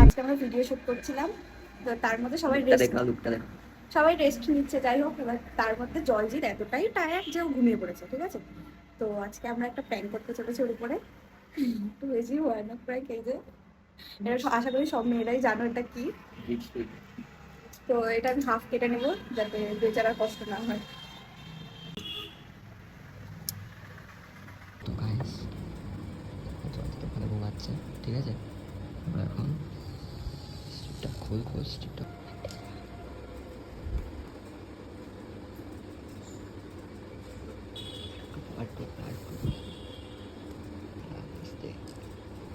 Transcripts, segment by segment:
আজকে আমরা video shoot করছিলাম, তো তার মধ্যে সবাই রেস্ট নিচ্ছে। যাই হোক, এবার তার মধ্যে জয়জিৎ এতটাই টায়ার্ড যে ও ঘুমিয়ে পড়েছে। ঠিক আছে, তো আজকে আমরা একটা প্র্যাঙ্ক করতে চলেছি ওর উপরে। তো বেশি ভয়ানক প্র্যাঙ্ক। এই যে এটা আশা করি সব মেয়েরাই জানো এটা কি। তো এটা আমি হাফ কেটে নেবো যাতে বেচারার কষ্ট না হয়। তো গাইস জয়জিৎ ওখানে ঘুমাচ্ছে, ঠিক আছে। আমরা এখন স্ট্রিপটা খোল স্ট্রিপটা।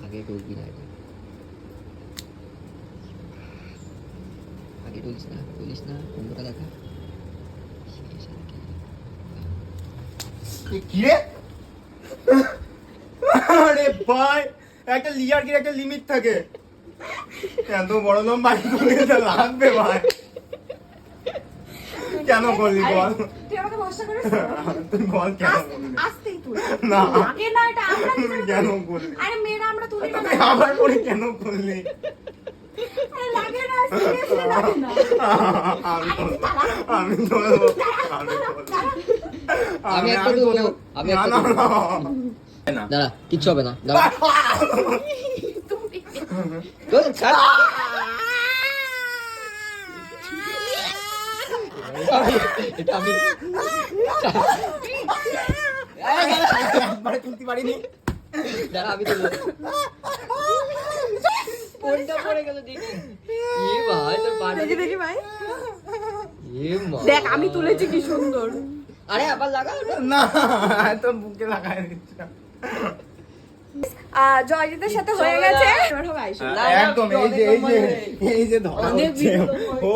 আগে ডুববি না, আগে ডুলিস না কুমড়োটা দেখা। কিরে আরে ভাই, একটা লিয়ার একটা লিমিট থাকে। এত বড় লোম বাইক করে লাগবে ভাই। কেন করলি বল? তুই আমাকে ভরসা করিস? তুই বল কেন করলি? আস্তেই তুই না আগে না, এটা আমরা কেন করলি? আরে মেয়েরা আমরা তুলি না। তুই আবার পরে কেন করলি? আরে লাগে না, সিরিয়াসলি লাগে না। আমি একটা দেবো, আমি একটা দেবো। দাঁড়া, কিচ্ছু হবে না, দাঁড়া। এটা আমি তুলতে পারিনি। দাঁড়া, আমি দেবো। কোনটা পড়ে গেল দেখি। এ ভাই, তোর পা দেখি ভাই, এ মা, দেখ আমি তুলেছি কি সুন্দর। আরে আবার লাগা না, এত বুকে লাগাই দিচ্ছি। জয়জিতের সাথে হয়ে গেছে, এবার হবে আইসো। একদম এই যে ধরা হচ্ছে। ও